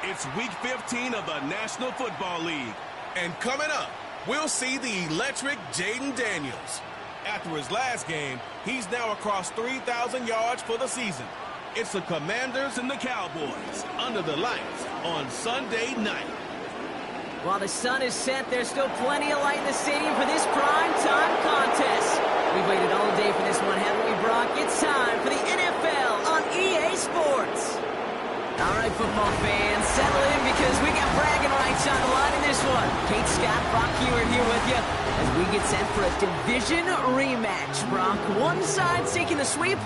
It's Week 15 of the National Football League. And coming up, we'll see the electric Jaden Daniels. After his last game, he's now across 3,000 yards for the season. It's the Commanders and the Cowboys under the lights on Sunday night. While the sun is set, there's still plenty of light in the stadium for this prime-time contest. We've waited all day for this one, haven't we, Brock? It's time for the NFL on EA Sports. All right, football fans, settle in because we got bragging rights on the line in this one. Kate, Scott, Brock Hewitt here with you as we get set for a division rematch, Brock. One side seeking the sweep,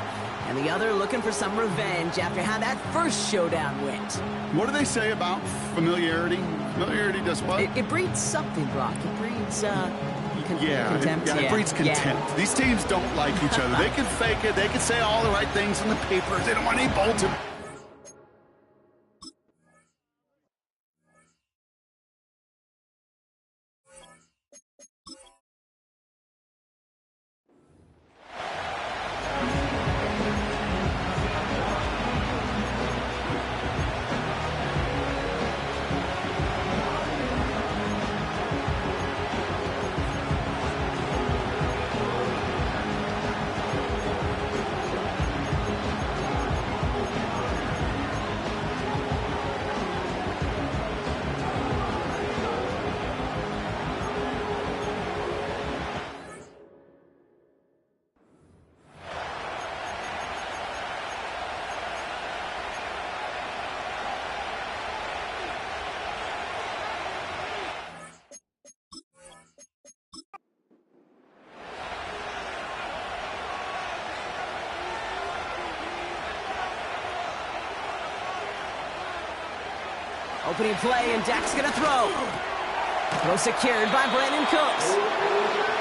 and the other looking for some revenge after how that first showdown went. What do they say about familiarity? Familiarity does what? It breeds something, Brock. It breeds, contempt. It breeds contempt. Yeah. These teams don't like each other. They can fake it. They can say all the right things in the papers. They don't want any bolted. Opening play, and Dak's going to throw. Throw secured by Brandon Cooks.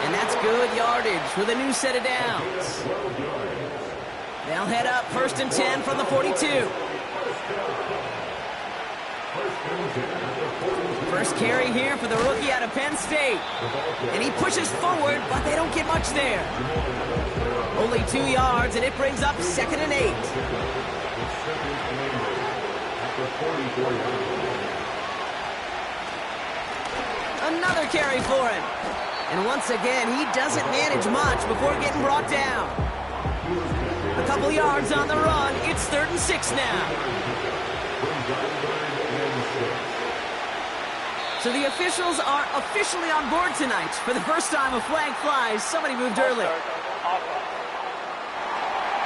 And that's good yardage with a new set of downs. They'll head up 1st and 10 from the 42. First carry here for the rookie out of Penn State. And he pushes forward, but they don't get much there. Only 2 yards, and it brings up 2nd and 8. Another carry for him. And once again, he doesn't manage much before getting brought down. A couple yards on the run. It's 3rd and 6 now. So the officials are officially on board tonight. For the first time, a flag flies. Somebody moved early.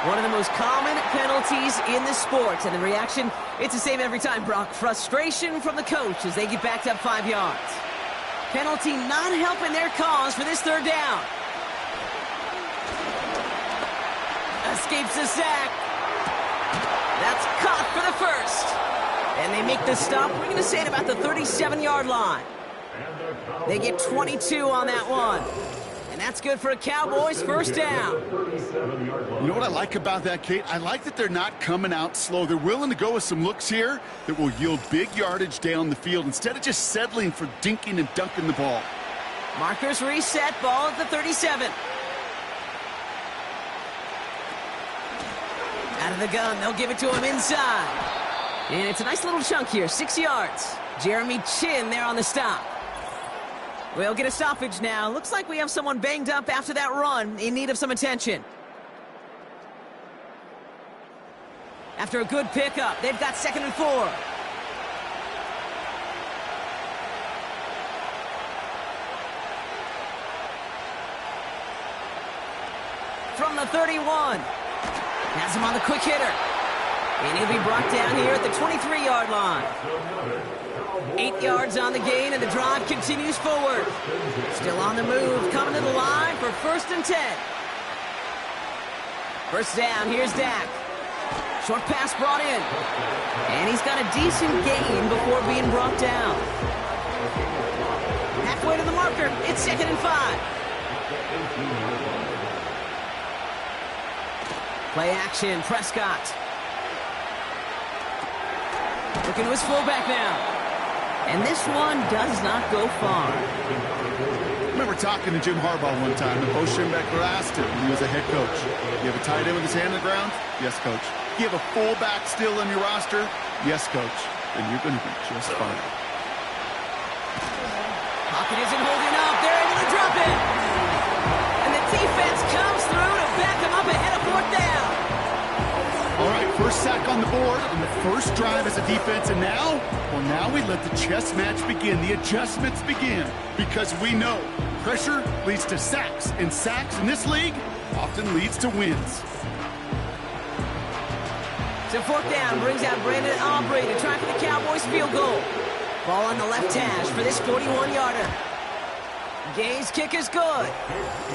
One of the most common penalties in the sport. And the reaction, it's the same every time, Brock. Frustration from the coach as they get backed up 5 yards. Penalty not helping their cause for this 3rd down. Escapes the sack. That's caught for the first. And they make the stop. We're going to say it about the 37-yard line. They get 22 on that one. And that's good for a Cowboys 1st down. You know what I like about that, Kate? I like that they're not coming out slow. They're willing to go with some looks here that will yield big yardage down the field instead of just settling for dinking and dunking the ball. Markers reset, ball at the 37. Out of the gun, they'll give it to him inside. And it's a nice little chunk here, 6 yards. Jeremy Chin there on the stop. We'll get a stoppage now. Looks like we have someone banged up after that run, in need of some attention. After a good pickup, they've got 2nd and 4. From the 31. Has him on the quick hitter. And he'll be brought down here at the 23-yard line. 8 yards on the gain, and the drive continues forward. Still on the move, coming to the line for 1st and 10. First down, here's Dak. Short pass brought in. And he's got a decent gain before being brought down. Halfway to the marker, it's 2nd and 5. Play action, Prescott. Looking to his fullback now. And this one does not go far. I remember talking to Jim Harbaugh one time, and Bo Schembechler asked him when he was a head coach, you have a tight end with his hand on the ground? Yes, coach. You have a fullback still on your roster? Yes, coach. Then you're going to be just fine. Pocket isn't holding up. They're able to drop it. And the defense comes through to back him up ahead of 4th down. All right, first sack on the board on the first drive as a defense, and now, well, now we let the chess match begin, the adjustments begin, because we know pressure leads to sacks, and sacks in this league often leads to wins. So 4th down brings out Brandon Aubrey to try for the Cowboys field goal. Ball on the left hash for this 41-yarder. Gay's kick is good.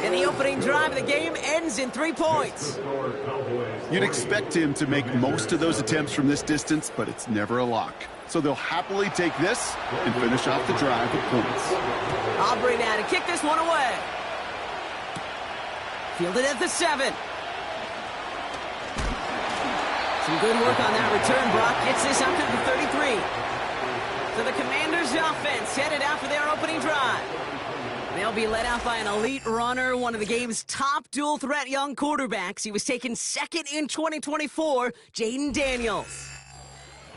And the opening drive of the game ends in 3 points. You'd expect him to make most of those attempts from this distance, but it's never a lock. So they'll happily take this and finish off the drive with points. Aubrey now to kick this one away. Fielded at the 7. Some good work on that return. Brock gets this up to the 33. So the Commanders' offense headed out for their opening drive. They'll be led out by an elite runner, one of the game's top dual-threat young quarterbacks. He was taken 2nd in 2024, Jaden Daniels.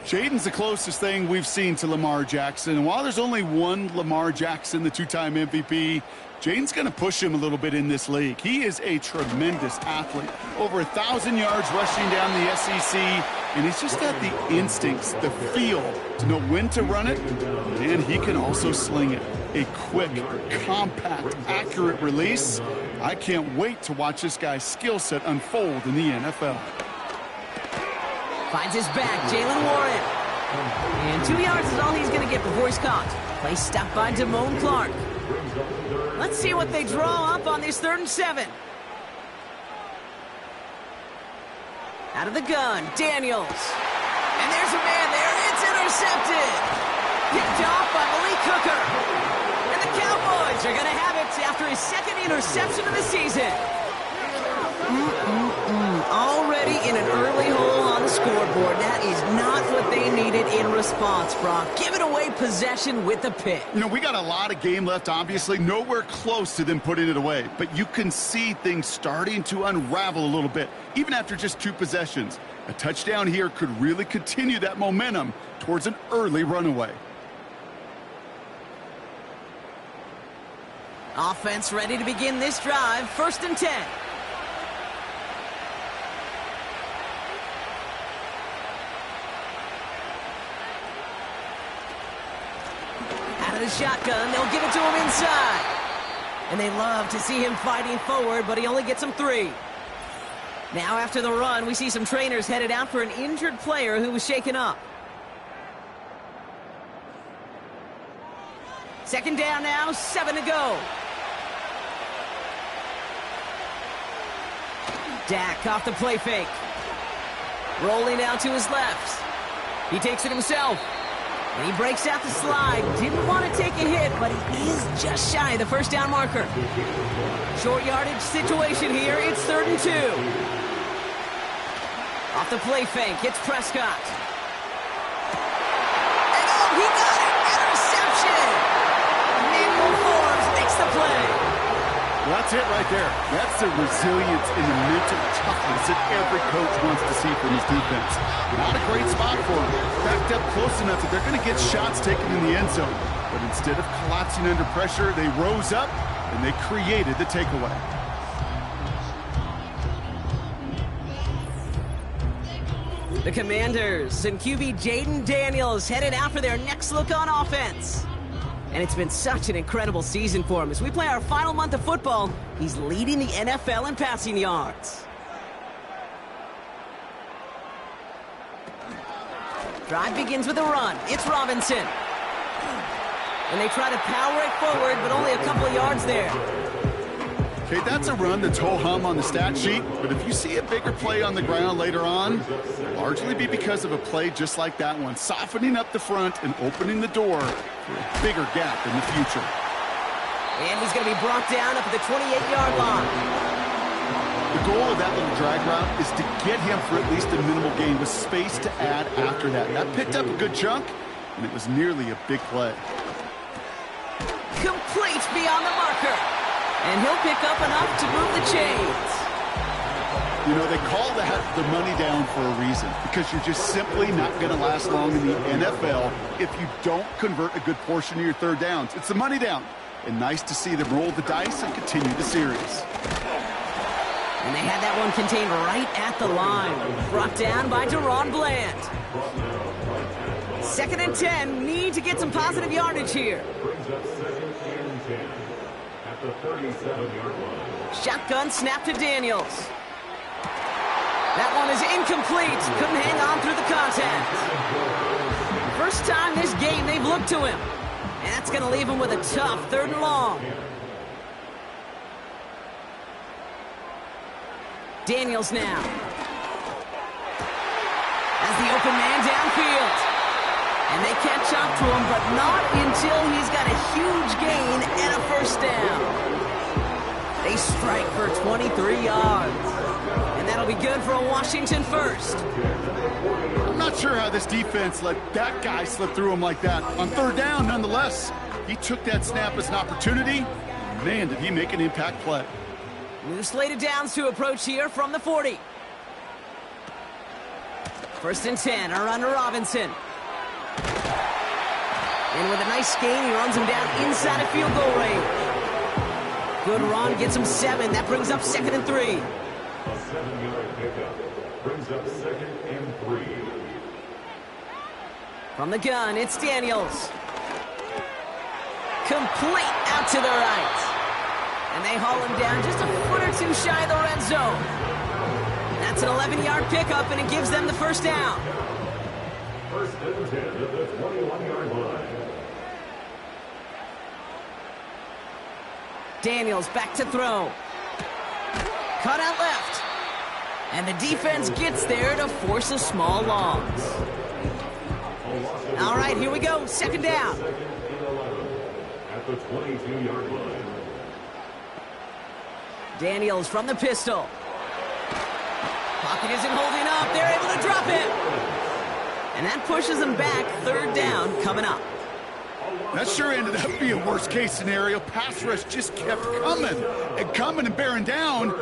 Jaden's the closest thing we've seen to Lamar Jackson. And while there's only one Lamar Jackson, the 2-time MVP, Jaden's going to push him a little bit in this league. He is a tremendous athlete. Over 1,000 yards rushing down the SEC, and he's just got the instincts, the feel to know when to run it, and he can also sling it. A quick, compact, accurate release. I can't wait to watch this guy's skill set unfold in the NFL. Finds his back, Jalen Warren. And 2 yards is all he's going to get before he's caught. Play stopped by Damone Clark. Let's see what they draw up on this 3rd and 7. Out of the gun, Daniels. And there's a man there. It's intercepted. Picked off by Malik Hooker. And the Cowboys are going to have it after his 2nd interception of the season. Already in an early hole on the scoreboard. That is not what they needed in response, Brock. Giving away possession with the pick. You know, we got a lot of game left, obviously. Nowhere close to them putting it away. But you can see things starting to unravel a little bit, even after just 2 possessions. A touchdown here could really continue that momentum towards an early runaway. Offense ready to begin this drive. 1st and 10. Out of the shotgun, they'll give it to him inside. And they love to see him fighting forward, but he only gets him 3. Now after the run, we see some trainers headed out for an injured player who was shaken up. 2nd down now, 7 to go. Dak off the play fake. Rolling out to his left. He takes it himself. And he breaks out the slide. Didn't want to take a hit, but he is just shy of the 1st down marker. Short yardage situation here. It's 3rd and 2. Off the play fake. It's Prescott. And oh, he got it. Interception. Manuel Forbes makes the play. Well, that's it right there. That's the resilience and the mental toughness that every coach wants to see from his defense. Not a great spot for him. Backed up close enough that they're going to get shots taken in the end zone. But instead of collapsing under pressure, they rose up and they created the takeaway. The Commanders and QB Jaden Daniels headed out for their next look on offense. And it's been such an incredible season for him. As we play our final month of football, he's leading the NFL in passing yards. Drive begins with a run. It's Robinson. And they try to power it forward, but only a couple of yards there. Okay, that's a run that's ho-hum on the stat sheet, but if you see a bigger play on the ground later on, it'll largely be because of a play just like that one, softening up the front and opening the door for a bigger gap in the future. And he's going to be brought down up at the 28-yard line. The goal of that little drag route is to get him for at least a minimal gain with space to add after that. That picked up a good chunk, and it was nearly a big play. Complete beyond the marker. And he'll pick up enough to move the chains. You know, they call that the money down for a reason, because you're just simply not going to last long in the NFL if you don't convert a good portion of your third downs. It's the money down. And nice to see them roll the dice and continue the series. And they had that one contained right at the line. Brought down by Deron Bland. 2nd and 10. Need to get some positive yardage here. Shotgun snap to Daniels. That one is incomplete. Couldn't hang on through the contact. First time this game they've looked to him. And that's going to leave him with a tough 3rd and long. Daniels now. As the open man downfield. And they catch up to him, but not until he's got a huge gain and a 1st down. They strike for 23 yards. And that'll be good for a Washington 1st. I'm not sure how this defense let that guy slip through him like that. On 3rd down, nonetheless, he took that snap as an opportunity. Man, did he make an impact play. New slated downs to approach here from the 40. 1st and 10, a run to Robinson. And with a nice gain, he runs him down inside of field goal range. Good run, gets him 7. That brings up 2nd and 3. A 7-yard pickup brings up 2nd and 3. From the gun, it's Daniels. Complete out to the right. And they haul him down just a foot or two shy of the red zone. That's an 11-yard pickup, and it gives them the 1st down. 1st and 10 at the 21-yard line. Daniels back to throw. Cut out left. And the defense gets there to force a small loss. All right, here we go. 2nd down. At the 22-yard line. Daniels from the pistol. Pocket isn't holding up. They're able to drop it. And that pushes them back. 3rd down coming up. That sure ended up being a worst-case scenario. Pass rush just kept coming and bearing down,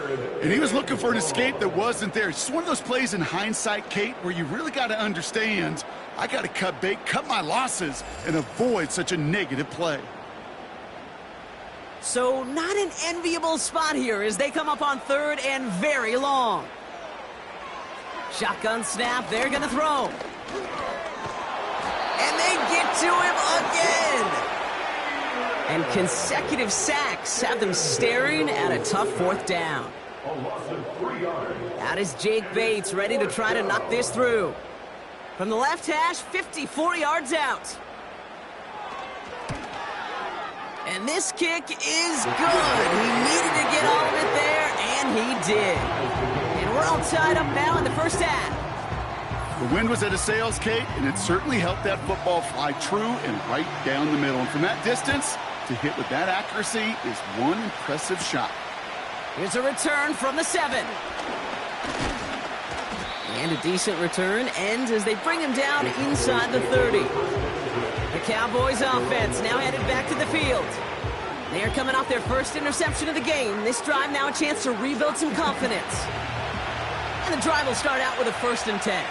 and he was looking for an escape that wasn't there. It's just one of those plays in hindsight, Kate, where you really got to understand, I got to cut bait, cut my losses, and avoid such a negative play. So not an enviable spot here as they come up on 3rd and very long. Shotgun snap, they're going to throw. And they get to him again. And consecutive sacks have them staring at a tough 4th down. A loss of 3 yards. Out is Jake Bates, ready to try to knock this through. From the left hash, 54 yards out. And this kick is good. He needed to get all of it there, and he did. And we're all tied up now in the 1st half. The wind was at a sails, Kate, and it certainly helped that football fly true and right down the middle. And from that distance, to hit with that accuracy is one impressive shot. Here's a return from the 7. And a decent return ends as they bring him down inside the 30. The Cowboys offense now headed back to the field. They are coming off their 1st interception of the game. This drive now a chance to rebuild some confidence. And the drive will start out with a 1st and 10.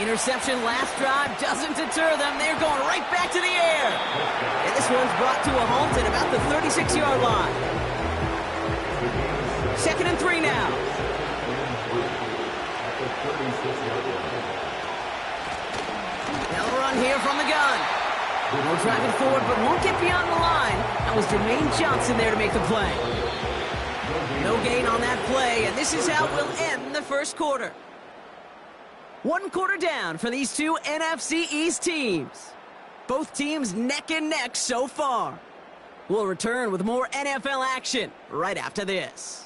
Interception last drive doesn't deter them. They're going right back to the air. And this one's brought to a halt at about the 36-yard line. 2nd and 3 now. They'll run here from the gun. No driving forward, but won't get beyond the line. That was Jermaine Johnson there to make the play. No gain on that play, and this is how we'll end the first quarter. 1 quarter down for these two NFC East teams. Both teams neck and neck so far. We'll return with more NFL action right after this.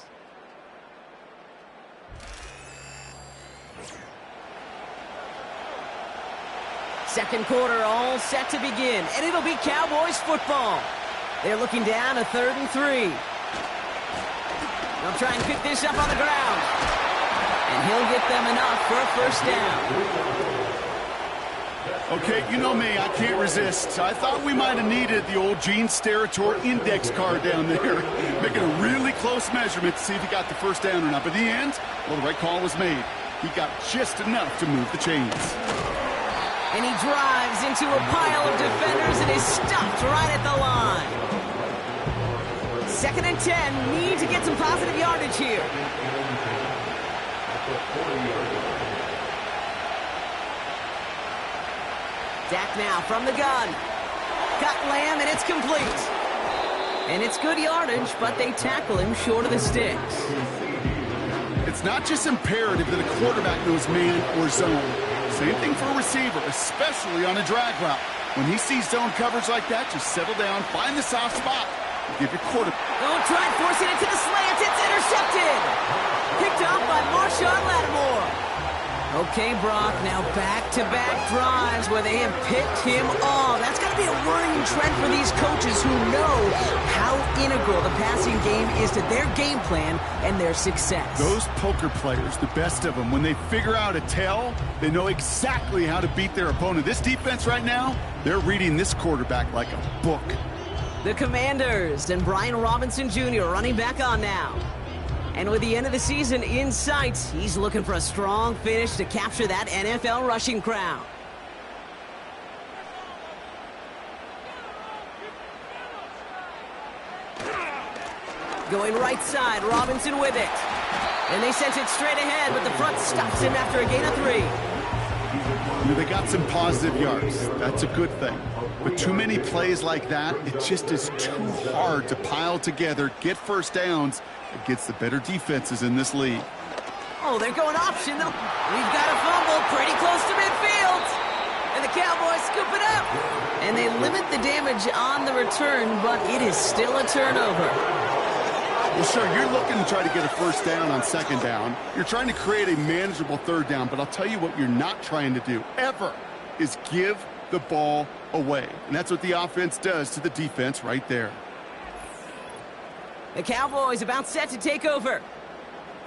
Second quarter all set to begin, and it'll be Cowboys football. They're looking down a 3rd and 3. They'll try and pick this up on the ground. And he'll get them enough for a first down. Okay, you know me, I can't resist. I thought we might have needed the old Gene Steratore index card down there, making a really close measurement to see if he got the first down or not. But in the end, well, the right call was made. He got just enough to move the chains. And he drives into a pile of defenders and is stopped right at the line. 2nd and 10, need to get some positive yardage here. Dak now from the gun. Got Lamb, and it's complete. And it's good yardage, but they tackle him short of the sticks. It's not just imperative that a quarterback knows man or zone. Same thing for a receiver, especially on a drag route. When he sees zone coverage like that, just settle down, find the soft spot, and give your quarterback. Don't try and force it into the slants. It's intercepted. Picked off by Marshawn Lattimore. Okay, Brock, now back-to-back drives where they have picked him off. That's got to be a worrying trend for these coaches who know how integral the passing game is to their game plan and their success. Those poker players, the best of them, when they figure out a tell, they know exactly how to beat their opponent. This defense right now, they're reading this quarterback like a book. The Commanders and Brian Robinson Jr. running back on now. And with the end of the season in sight, he's looking for a strong finish to capture that NFL rushing crown. Going right side, Robinson with it. And they sent it straight ahead, but the front stops him after a gain of 3. They got some positive yards. That's a good thing. But too many plays like that, it just is too hard to pile together, get first downs against the better defenses in this league. Oh, they're going option. We've got a fumble pretty close to midfield. And the Cowboys scoop it up. And they limit the damage on the return, but it is still a turnover. Well, sure, you're looking to try to get a first down on 2nd down. You're trying to create a manageable 3rd down, but I'll tell you what you're not trying to do, ever, is give the ball away. And that's what the offense does to the defense right there. The Cowboys about set to take over.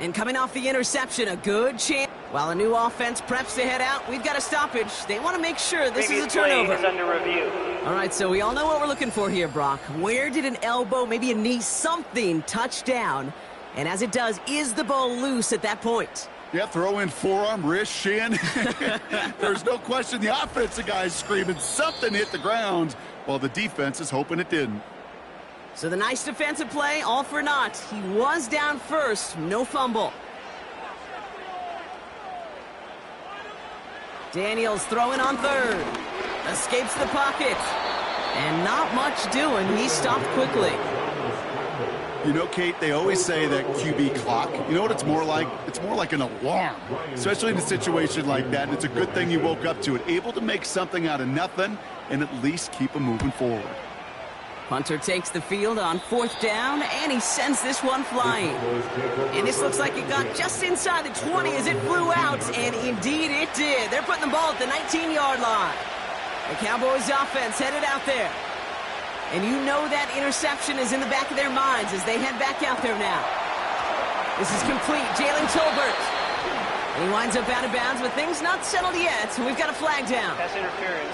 And coming off the interception, a good chance. While a new offense preps to head out, we've got a stoppage. They want to make sure this is a turnover. Is under review. All right, so we all know what we're looking for here, Brock. Where did an elbow, maybe a knee, something touch down? And as it does, is the ball loose at that point? Yeah, throw in forearm, wrist, shin. There's no question the offensive guy is screaming something hit the ground while the defense is hoping it didn't. So the nice defensive play, all for naught. He was down first, no fumble. Daniels throwing on 3rd. Escapes the pocket. And not much doing. He stopped quickly. You know, Kate, they always say that QB clock. You know what it's more like? It's more like an alarm, especially in a situation like that. And it's a good thing you woke up to it. Able to make something out of nothing and at least keep them moving forward. Punter takes the field on 4th down, and he sends this one flying. And this looks like it got just inside the 20 as it flew out, and indeed it did. They're putting the ball at the 19-yard line. The Cowboys offense headed out there. And you know that interception is in the back of their minds as they head back out there now. This is complete. Jalen Tolbert. And he winds up out of bounds with things not settled yet. We've got a flag down. Pass interference.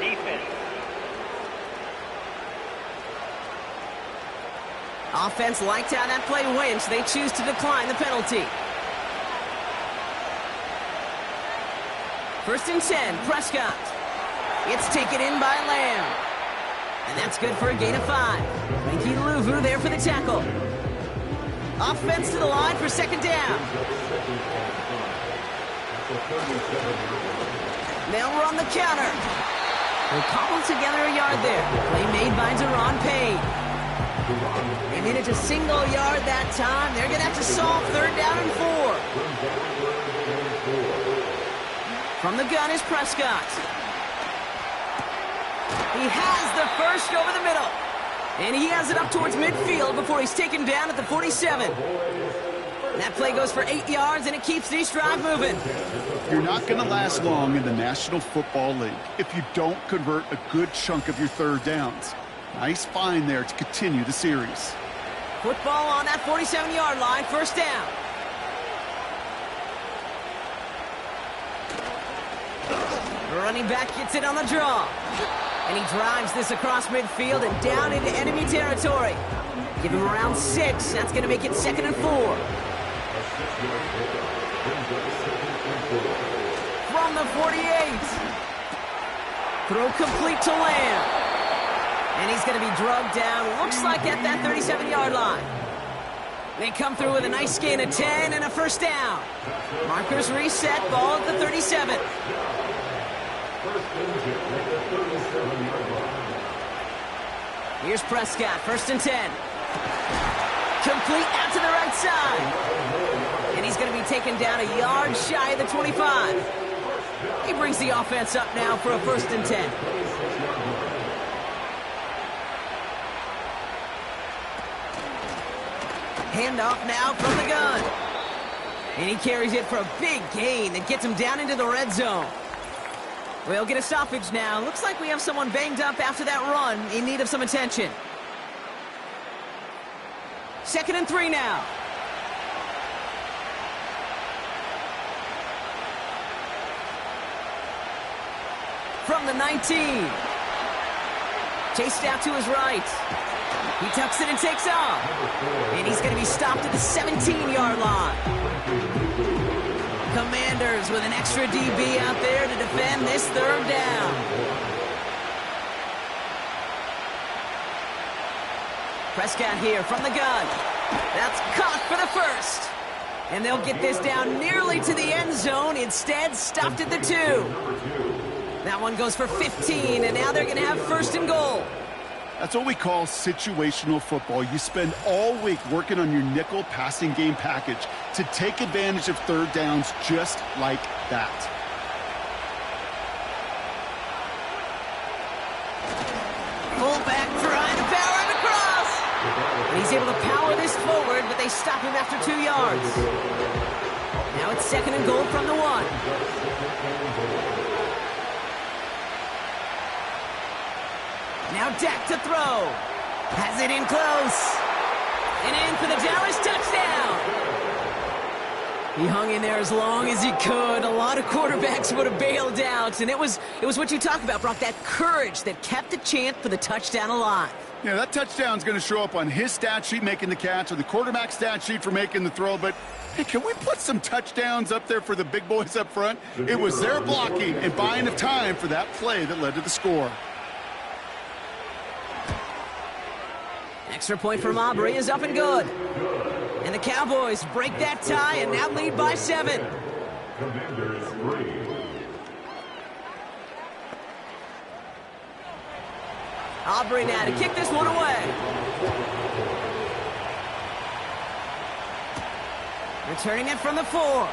Defense. Offense liked how that play went. They choose to decline the penalty. 1st and 10, Prescott. It's taken in by Lamb. And that's good for a gain of 5. Frankie Louvu there for the tackle. Offense to the line for 2nd down. They'll run the counter. They'll cobble together a yard there. Play made by Deron Payne. They made it to single yard that time. They're going to have to solve 3rd down and 4. From the gun is Prescott. He has the first over the middle. And he has it up towards midfield before he's taken down at the 47. That play goes for 8 yards, and it keeps this drive moving. You're not going to last long in the National Football League if you don't convert a good chunk of your 3rd downs. Nice find there to continue the series. Football on that 47-yard line, 1st down. The running back gets it on the draw. And he drives this across midfield and down into enemy territory. Give him around 6. That's going to make it 2nd and 4. From the 48. Throw complete to Lamb. And he's going to be drugged down, looks like at that 37-yard line. They come through with a nice gain of 10 and a 1st down. Markers reset, ball at the 37. Here's Prescott, 1st and 10. Complete out to the right side. And he's going to be taken down a yard shy of the 25. He brings the offense up now for a 1st and 10. Handoff now from the gun. And he carries it for a big gain that gets him down into the red zone. We'll get a stoppage now. Looks like we have someone banged up after that run in need of some attention. 2nd and 3 now. From the 19. Chased out to his right. He tucks it and takes off. And he's going to be stopped at the 17-yard line. Commanders with an extra DB out there to defend this 3rd down. Prescott here from the gun. That's caught for the 1st. And they'll get this down nearly to the end zone. Instead, stopped at the 2. That one goes for 15, and now they're going to have 1st and goal. That's what we call situational football. You spend all week working on your nickel passing game package to take advantage of 3rd downs just like that. Fullback trying to power him across. And he's able to power this forward, but they stop him after 2 yards. Now it's 2nd and goal from the 1. Now Dak to throw. Has it in close. And in for the Dallas touchdown. He hung in there as long as he could. A lot of quarterbacks would have bailed out. And it was what you talk about, Brock, that courage that kept the chant for the touchdown alive. Yeah, that touchdown's going to show up on his stat sheet making the catch or the quarterback stat sheet for making the throw. But, hey, can we put some touchdowns up there for the big boys up front? It was their blocking and buying of time for that play that led to the score. Extra point from Aubrey is up and good. And the Cowboys break that tie and now lead by 7. Commanders 3. Aubrey now to kick this one away. Returning it from the 4.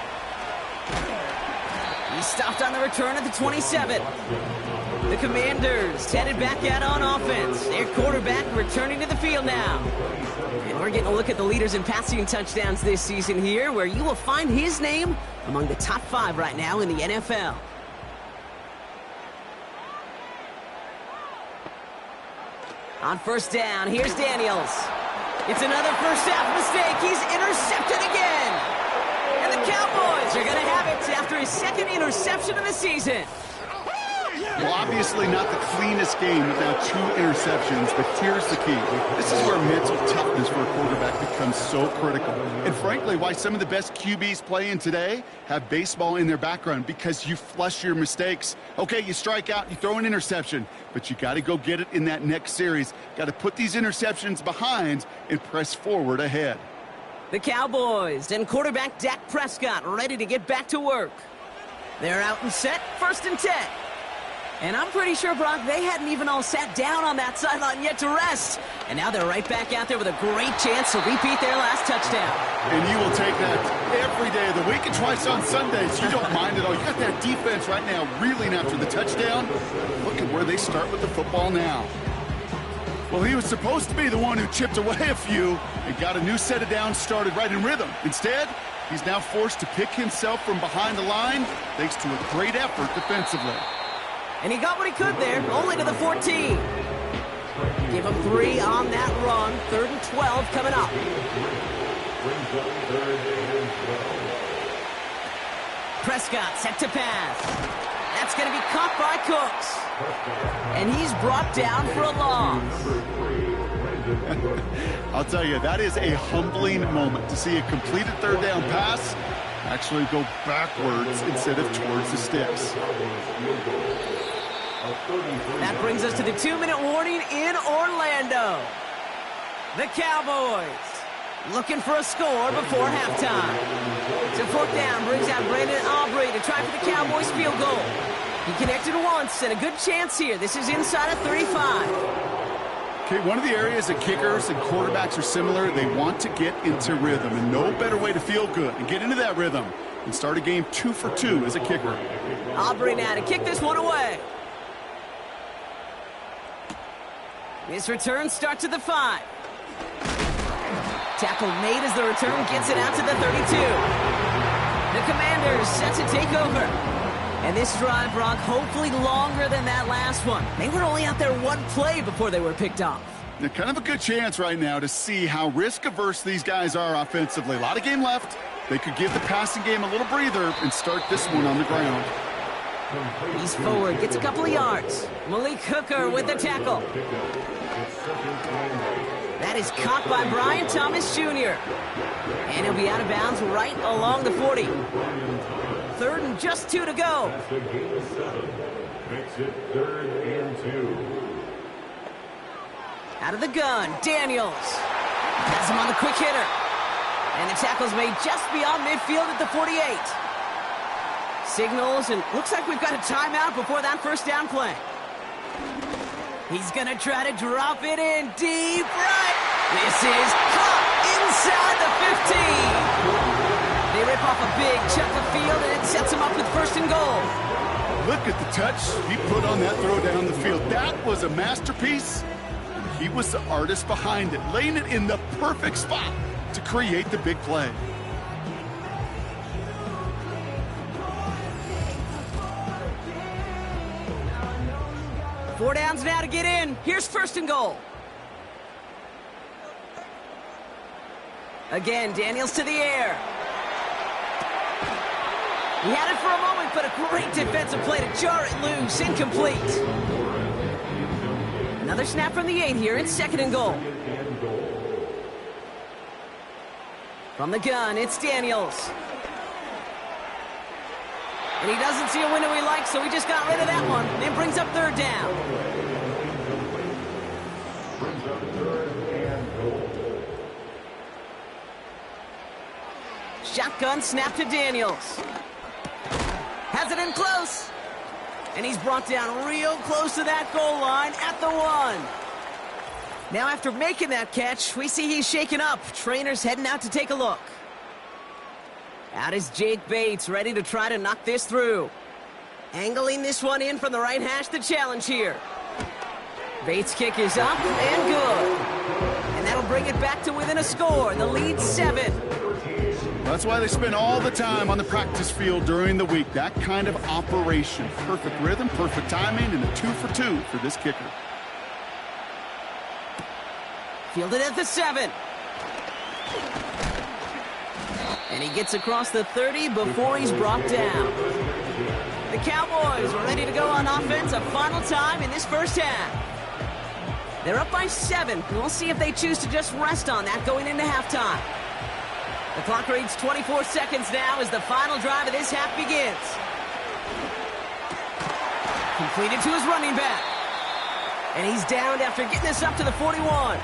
He stopped on the return at the 27. The Commanders headed back out on offense. Their quarterback returning to the field now. And we're getting a look at the leaders in passing touchdowns this season here, where you will find his name among the top 5 right now in the NFL. On 1st down, here's Daniels. It's another first half mistake. He's intercepted again. And the Cowboys are going to have it after his 2nd interception of the season. Well, obviously not the cleanest game with now 2 interceptions, but here's the key. This is where mental toughness for a quarterback becomes so critical. And frankly, why some of the best QBs playing today have baseball in their background, because you flush your mistakes. Okay, you strike out, you throw an interception, but you got to go get it in that next series. Got to put these interceptions behind and press forward ahead. The Cowboys and quarterback Dak Prescott ready to get back to work. They're out and set, 1st and 10. And I'm pretty sure, Brock, they hadn't even all sat down on that sideline yet to rest. And now they're right back out there with a great chance to repeat their last touchdown. And you will take that every day of the week and twice on Sundays. You don't mind at all. You got that defense right now reeling after the touchdown. Look at where they start with the football now. Well, he was supposed to be the one who chipped away a few and got a new set of downs started right in rhythm. Instead, he's now forced to pick himself from behind the line thanks to a great effort defensively. And he got what he could there, only to the 14. Give him 3 on that run. 3rd and 12 coming up. Prescott set to pass. That's going to be caught by Cooks. And he's brought down for a loss. I'll tell you, that is a humbling moment to see a completed 3rd down pass actually go backwards instead of towards the sticks. That brings us to the 2-minute warning in Orlando. The Cowboys looking for a score before halftime. So 4th down brings out Brandon Aubrey to try for the Cowboys field goal. He connected once and a good chance here. This is inside of 35. Okay, one of the areas that kickers and quarterbacks are similar, they want to get into rhythm, and no better way to feel good and get into that rhythm and start a game 2 for 2 as a kicker. Aubrey now to kick this one away. This return starts at the 5. Tackle made as the return gets it out to the 32. The Commanders set to take over. And this drive, Brock, hopefully longer than that last one. They were only out there 1 play before they were picked off. They're kind of a good chance right now to see how risk-averse these guys are offensively. A lot of game left. They could give the passing game a little breather and start this one on the ground. He's forward, gets a couple of yards. Malik Hooker with the tackle. That is caught by Brian Thomas Jr. And he'll be out of bounds right along the 40. 3rd and just 2 to go. Makes it 3rd and 2. Out of the gun, Daniels. Has him on the quick hitter. And the tackle's made just beyond midfield at the 48. Signals, and looks like we've got a timeout before that 1st down play. He's going to try to drop it in deep right. This is caught inside the 15. They rip off a big chunk of field, and it sets him up with 1st and goal. Look at the touch he put on that throw down the field. That was a masterpiece. He was the artist behind it, laying it in the perfect spot to create the big play. Four downs now to get in. Here's 1st and goal. Again, Daniels to the air. He had it for a moment, but a great defensive play to jar it loose. Incomplete. Another snap from the 8 here. It's 2nd and goal. From the gun, it's Daniels. And he doesn't see a window he likes, so he just got rid of that one. And brings up 3rd down. Shotgun snap to Daniels. Has it in close. And he's brought down real close to that goal line at the 1. Now after making that catch, we see he's shaken up. Trainer's heading out to take a look. Out is Jake Bates, ready to try to knock this through. Angling this one in from the right hash, the challenge here. Bates' kick is up and good. And that'll bring it back to within a score. The lead's 7. That's why they spend all the time on the practice field during the week. That kind of operation. Perfect rhythm, perfect timing, and a 2 for 2 for this kicker. Fielded at the 7. And he gets across the 30 before he's brought down. The Cowboys are ready to go on offense a final time in this 1st half. They're up by 7. We'll see if they choose to just rest on that going into halftime. The clock reads 24 seconds now as the final drive of this half begins. Completed to his running back. And he's downed after getting this up to the 41.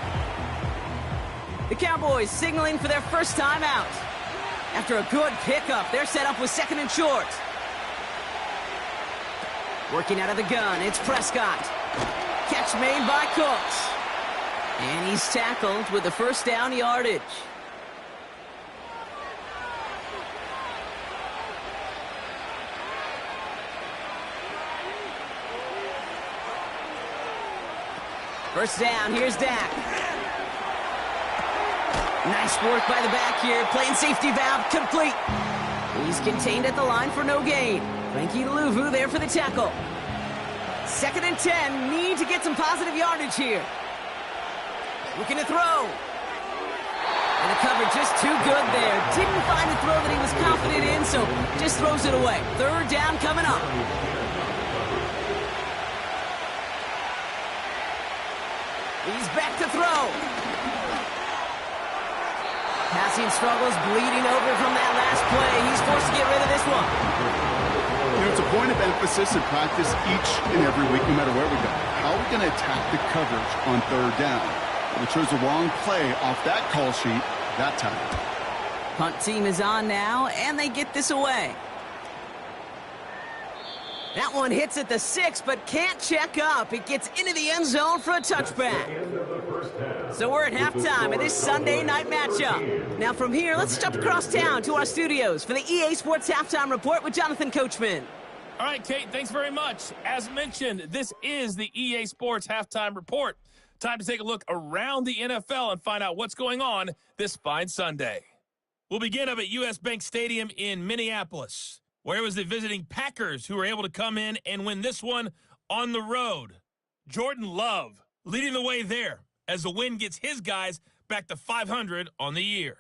The Cowboys signaling for their first time out. After a good pickup, they're set up with 2nd and short. Working out of the gun, it's Prescott. Catch made by Cooks. And he's tackled with the first down yardage. First down, here's Dak. Nice work by the back here, playing safety valve, complete. He's contained at the line for no gain. Frankie Louvu there for the tackle. 2nd and 10, need to get some positive yardage here. Looking to throw. And the coverage just too good there. Didn't find a throw that he was confident in, so just throws it away. 3rd down coming up. He's back to throw. Passing struggles, bleeding over from that last play. He's forced to get rid of this one. You know, it's a point of emphasis in practice each and every week, no matter where we go. How are we going to attack the coverage on 3rd down? We chose the wrong play off that call sheet that time. Punt team is on now, and they get this away. That one hits at the 6, but can't check up. It gets into the end zone for a touchback. So we're at halftime of this Sunday night matchup. Now from here, let's jump across town to our studios for the EA Sports Halftime Report with Jonathan Coachman. All right, Kate, thanks very much. As mentioned, this is the EA Sports Halftime Report. Time to take a look around the NFL and find out what's going on this fine Sunday. We'll begin up at US Bank Stadium in Minneapolis, where it was the visiting Packers who were able to come in and win this one on the road. Jordan Love leading the way there as the win gets his guys back to 500 on the year.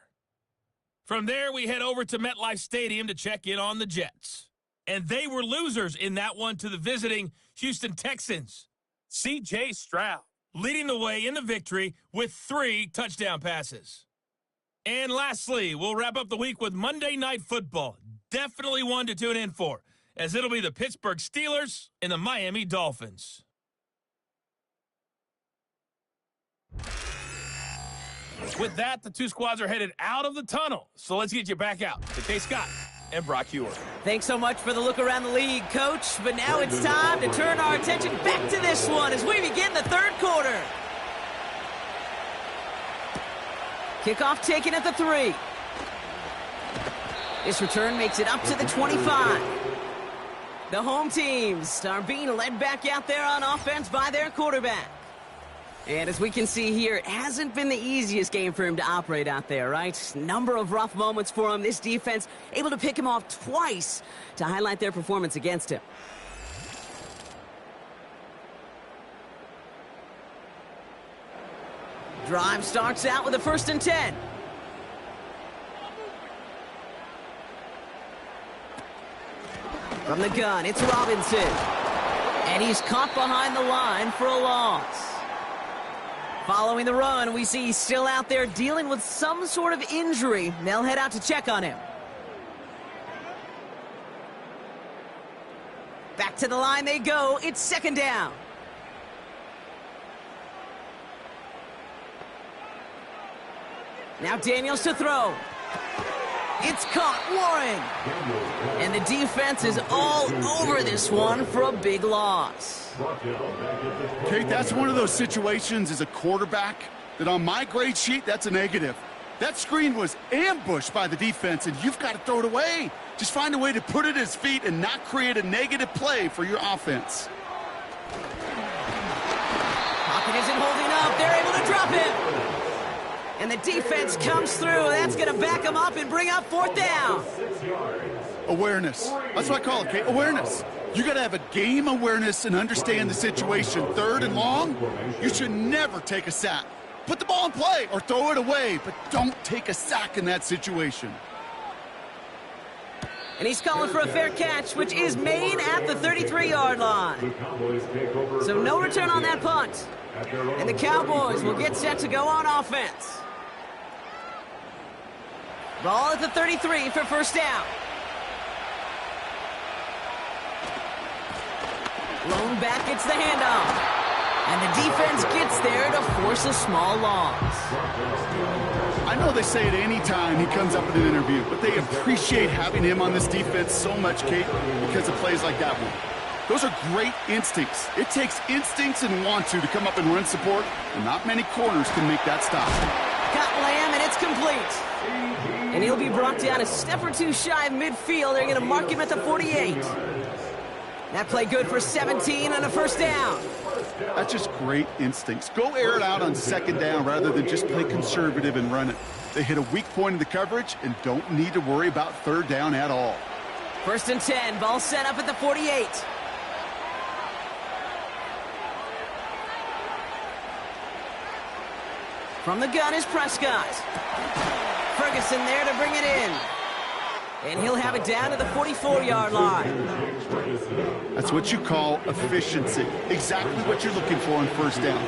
From there, we head over to MetLife Stadium to check in on the Jets. And they were losers in that one to the visiting Houston Texans. C.J. Stroud leading the way in the victory with 3 touchdown passes. And lastly, we'll wrap up the week with Monday Night Football. Definitely one to tune in for, as it'll be the Pittsburgh Steelers and the Miami Dolphins. With that, the two squads are headed out of the tunnel. So let's get you back out to Kay Scott and Brock Huard. Thanks so much for the look around the league, Coach. But now it's time to turn our attention back to this one as we begin the 3rd quarter. Kickoff taken at the 3. This return makes it up to the 25. The home teams are being led back out there on offense by their quarterback. And as we can see here, it hasn't been the easiest game for him to operate out there, right? Number of rough moments for him. This defense able to pick him off twice to highlight their performance against him. Drive starts out with a 1st and 10. From the gun, it's Robinson. And he's caught behind the line for a loss. Following the run, we see he's still out there dealing with some sort of injury. They'll head out to check on him. Back to the line they go. It's 2nd down. Now Daniels to throw. It's caught, Warren. And the defense is all over this one for a big loss. Kate, that's one of those situations as a quarterback that on my grade sheet, that's a negative. That screen was ambushed by the defense, and you've got to throw it away. Just find a way to put it at his feet and not create a negative play for your offense. Pocket isn't holding up. They're able to drop him. And the defense comes through. That's going to back him up and bring up 4th down. Awareness. That's what I call it, Kate. Awareness. You got to have a game awareness and understand the situation. 3rd and long, you should never take a sack. Put the ball in play or throw it away, but don't take a sack in that situation. And he's calling for a fair catch, which is made at the 33-yard line. So no return on that punt. And the Cowboys will get set to go on offense. Ball at the 33 for 1st down. Blown back, it's the handoff. And the defense gets there to force a small loss. I know they say it any time he comes up in an interview, but they appreciate having him on this defense so much, Kate, because of plays like that one. Those are great instincts. It takes instincts and want to come up and run support, and not many corners can make that stop. Got Lamb, and it's complete. And he'll be brought down a step or two shy of midfield. They're going to mark him at the 48. That play good for 17 on a first down. That's just great instincts. Go air it out on second down rather than just play conservative and run it. They hit a weak point in the coverage and don't need to worry about third down at all. First and 10, ball set up at the 48. From the gun is Prescott. Ferguson there to bring it in. And he'll have it down to the 44-yard line. That's what you call efficiency. Exactly what you're looking for on first down.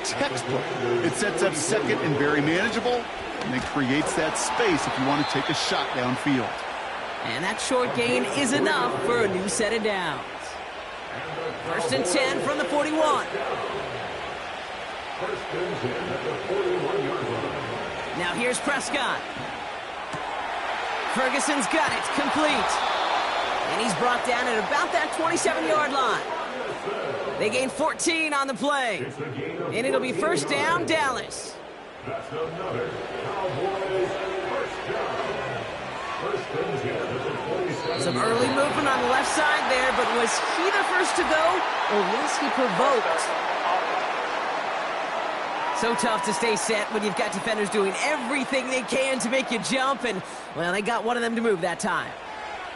Textbook. It sets up second and very manageable, and it creates that space if you want to take a shot downfield. And that short gain is enough for a new set of downs. First and 10 from the 41. Now here's Prescott. Ferguson's got it, complete. And he's brought down at about that 27-yard line. They gain 14 on the play. And it'll be first down, Dallas. That's another Cowboys first down. First and 10 at the 47. Some early movement on the left side there, but was he the first to go, or was he provoked? So tough to stay set when you've got defenders doing everything they can to make you jump, and, well, they got one of them to move that time.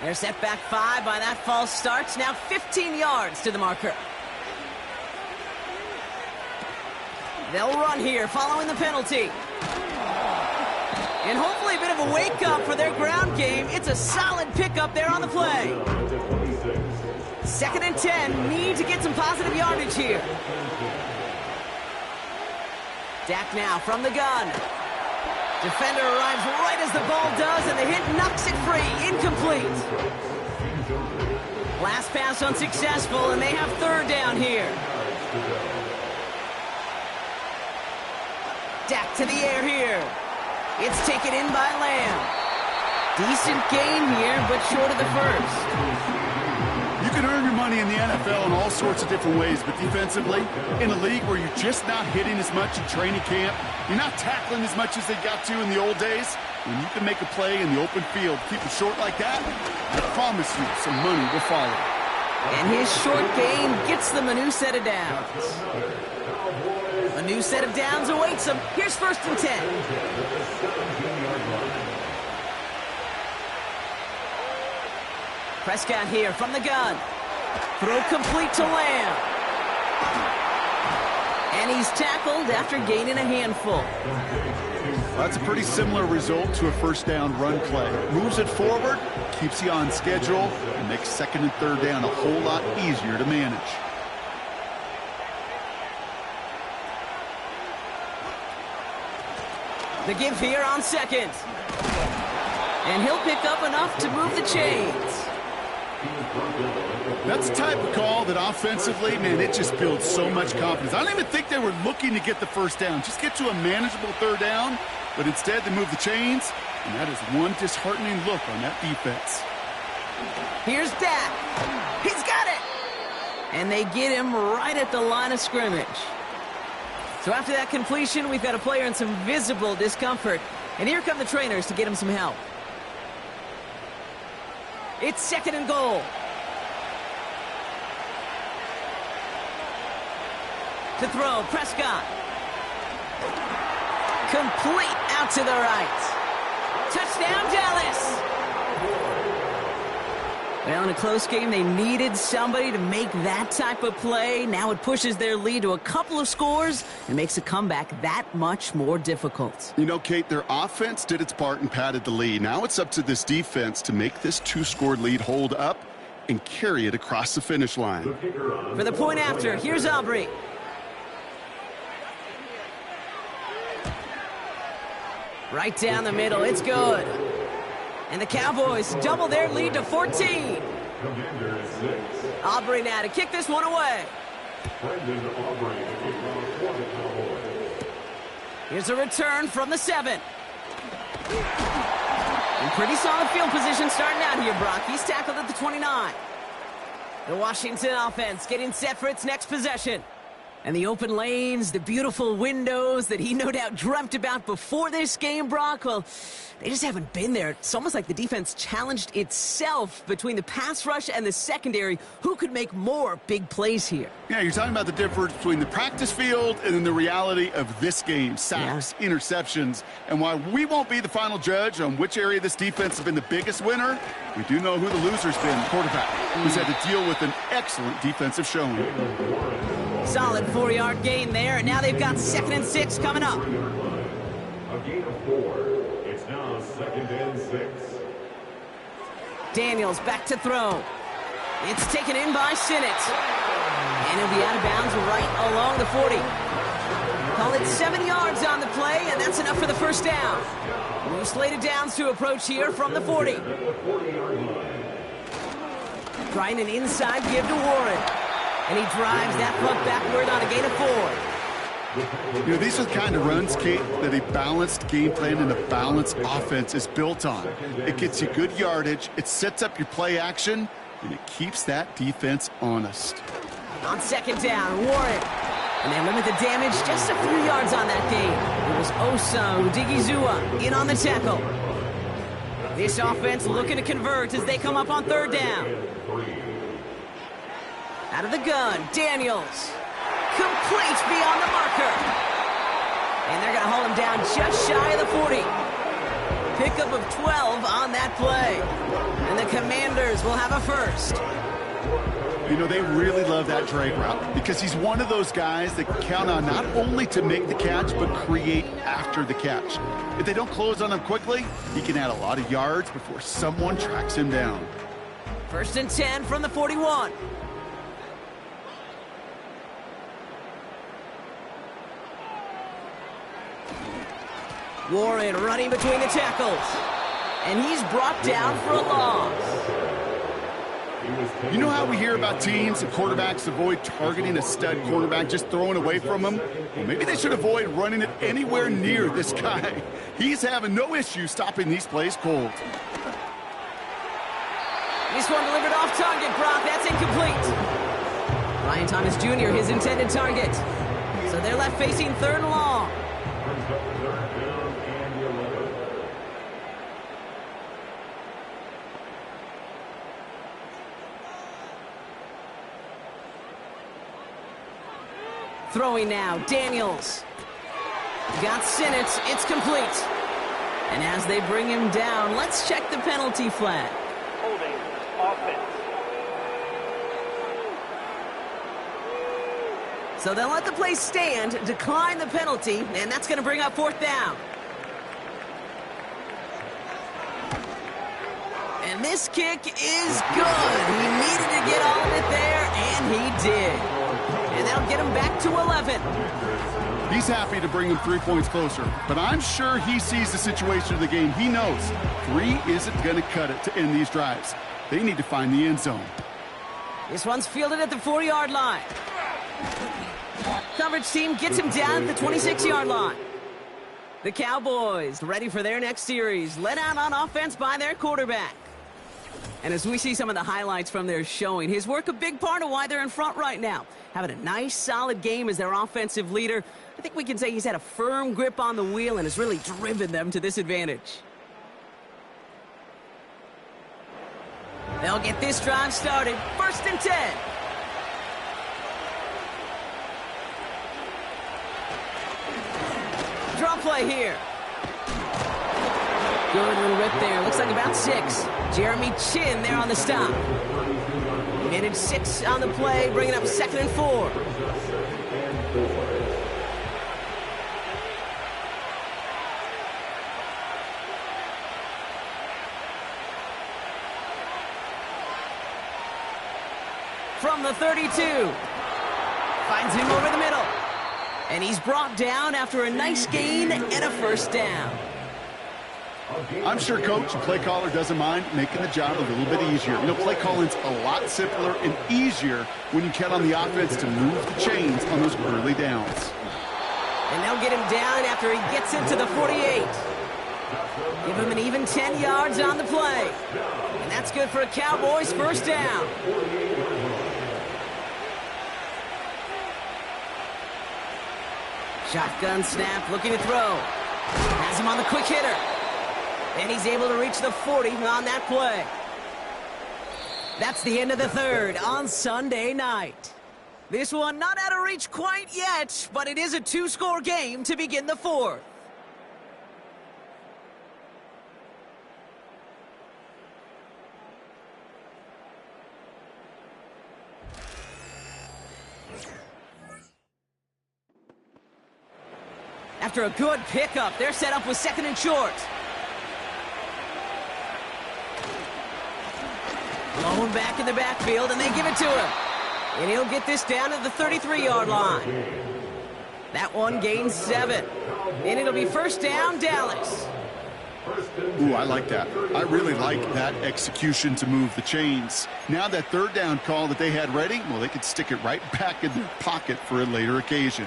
They're set back 5 by that false start. Now 15 yards to the marker. They'll run here following the penalty. And hopefully a bit of a wake-up for their ground game. It's a solid pickup there on the play. Second and 10. Need to get some positive yardage here. Dak now from the gun. Defender arrives right as the ball does, and the hit knocks it free. Incomplete. Last pass unsuccessful, and they have third down here. Dak to the air here. It's taken in by Lamb. Decent gain here, but short of the first. You can earn your money in the NFL in all sorts of different ways, but defensively, in a league where you're just not hitting as much in training camp, you're not tackling as much as they got to in the old days, when you can make a play in the open field, keep it short like that, I promise you some money will follow. And his short gain gets them a new set of downs. A new set of downs awaits them. Here's first and 10. Prescott here from the gun. Throw complete to Lamb. And he's tackled after gaining a handful. That's a pretty similar result to a first down run play. Moves it forward, keeps you on schedule, and makes second and third down a whole lot easier to manage. The give here on second. And he'll pick up enough to move the chains. That's the type of call that offensively, man, it just builds so much confidence. I don't even think they were looking to get the first down. Just get to a manageable third down, but instead they move the chains, and that is one disheartening look on that defense. Here's Dak. He's got it. And they get him right at the line of scrimmage. So after that completion, we've got a player in some visible discomfort. And here come the trainers to get him some help. It's second and goal. To throw, Prescott. Complete out to the right. Touchdown, Dallas. Well, in a close game, they needed somebody to make that type of play. Now it pushes their lead to a couple of scores and makes a comeback that much more difficult. You know, Kate, their offense did its part and padded the lead. Now it's up to this defense to make this two-score lead hold up and carry it across the finish line. For the point after, here's Aubrey. Right down the middle, it's good. And the Cowboys double their lead to 14. Aubrey now to kick this one away. Here's a return from the 7. And pretty solid field position starting out here, Brock. He's tackled at the 29. The Washington offense getting set for its next possession. And the open lanes, the beautiful windows that he no doubt dreamt about before this game, Brock, well, they just haven't been there. It's almost like the defense challenged itself between the pass rush and the secondary. Who could make more big plays here? Yeah, you're talking about the difference between the practice field and then the reality of this game. Sacks, interceptions. And while we won't be the final judge on which area this defense has been the biggest winner, we do know who the loser's been, the quarterback, who's had to deal with an excellent defensive showing. Solid 4-yard gain there, and now they've got 2nd and 6 coming up. A gain of 4. It's now 2nd and 6. Daniels back to throw. It's taken in by Sinnott. And he'll be out of bounds right along the 40. Call it 7 yards on the play, and that's enough for the first down. New slated downs to approach here from the 40. Trying an inside give to Warren. And he drives that puck backward on a gain of 4. You know, these are the kind of runs, Kate, that a balanced game plan and a balanced offense is built on. It gets you good yardage, it sets up your play action, and it keeps that defense honest. On 2nd down, Warren. And they limit the damage just a few yards on that game. It was Osa Odigizua in on the tackle. This offense looking to convert as they come up on 3rd down. Out of the gun, Daniels. Complete beyond the marker. And they're going to hold him down just shy of the 40. Pickup of 12 on that play. And the Commanders will have a first. You know, they really love that drag route because he's one of those guys that can count on not only to make the catch, but create after the catch. If they don't close on him quickly, he can add a lot of yards before someone tracks him down. 1st and 10 from the 41. Warren running between the tackles. And he's brought down for a loss. You know how we hear about teams and quarterbacks avoid targeting a stud quarterback, just throwing away from him? Well, maybe they should avoid running it anywhere near this guy. He's having no issue stopping these plays cold. This one delivered off target, Brock. That's incomplete. Ryan Thomas Jr., his intended target. So they're left facing 3rd and long. Throwing now, Daniels. Got Sinnott, it's complete. And as they bring him down, let's check the penalty flag. Holding offense. So they'll let the play stand, decline the penalty, and that's going to bring up 4th down. And this kick is good. He needed to get all of it there, and he did. And that'll get him back to 11. He's happy to bring him 3 points closer, but I'm sure he sees the situation of the game. He knows 3 isn't going to cut it to end these drives. They need to find the end zone. This one's fielded at the 4-yard line. Coverage team gets him down at the 26-yard line. The Cowboys ready for their next series, led out on offense by their quarterback. And as we see some of the highlights from their showing, his work a big part of why they're in front right now. Having a nice, solid game as their offensive leader. I think we can say he's had a firm grip on the wheel and has really driven them to this advantage. They'll get this drive started. 1st and 10. Draw play here. Good little rip there. Looks like about 6. Jeremy Chin there on the stop. Managed 6 on the play, bringing up 2nd and 4. From the 32. Finds him over the middle. And he's brought down after a nice gain and a 1st down. I'm sure coach and play caller doesn't mind making the job a little bit easier. You know, play calling's a lot simpler and easier when you count on the offense to move the chains on those early downs. And they'll get him down after he gets into the 48. Give him an even 10 yards on the play. And that's good for a Cowboys 1st down. Shotgun snap, looking to throw. Has him on the quick hitter. And he's able to reach the 40 on that play. That's the end of the third on Sunday night. This one not out of reach quite yet, but it is a two-score game to begin the fourth. After a good pickup, they're set up with second and short. Blown back in the backfield, and they give it to him. And he'll get this down to the 33-yard line. That one gains 7. And it'll be first down, Dallas. Ooh, I like that. I really like that execution to move the chains. Now that third down call that they had ready, well, they could stick it right back in their pocket for a later occasion.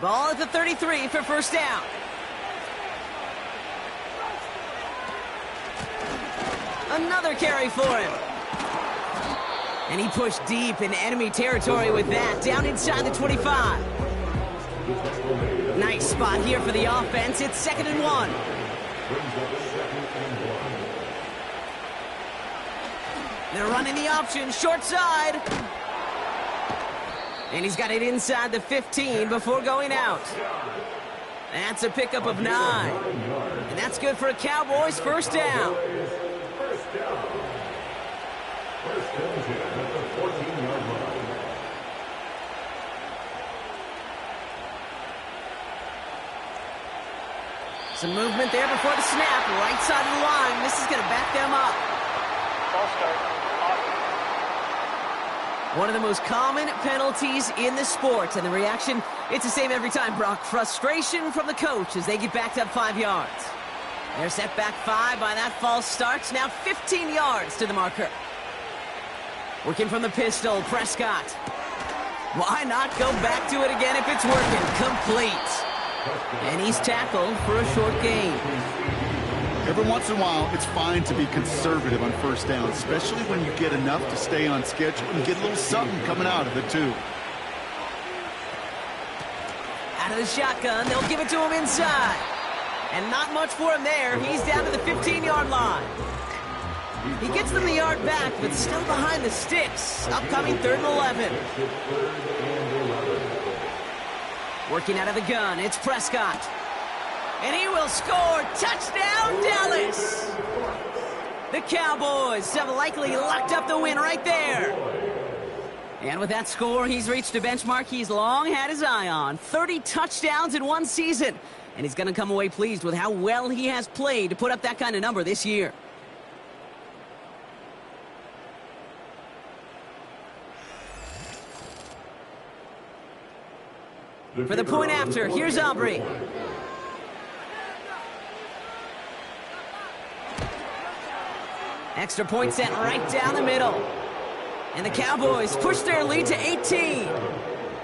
Ball at the 33 for first down. Another carry for him. And he pushed deep in enemy territory with that, down inside the 25. Nice spot here for the offense. It's 2nd and 1. They're running the option, short side. And he's got it inside the 15 before going out. That's a pickup of 9. And that's good for a Cowboys first down. Some movement there before the snap. Right side of the line. This is going to back them up. False start. One of the most common penalties in the sport, and the reaction, it's the same every time, Brock. Frustration from the coach as they get backed up 5 yards. They're set back 5 by that false start. Now 15 yards to the marker. Working from the pistol, Prescott. Why not go back to it again if it's working? Complete. And he's tackled for a short gain. Every once in a while, it's fine to be conservative on first down, especially when you get enough to stay on schedule and get a little something coming out of it, too. Out of the shotgun, they'll give it to him inside. And not much for him there. He's down to the 15-yard line. He gets them the yard back, but still behind the sticks. Upcoming 3rd and 11. Working out of the gun, it's Prescott. And he will score. Touchdown, Dallas! The Cowboys have likely locked up the win right there. And with that score, he's reached a benchmark he's long had his eye on. 30 touchdowns in one season. And he's going to come away pleased with how well he has played to put up that kind of number this year. For the point after, here's Aubrey. Extra point set right down the middle. And the Cowboys push their lead to 18.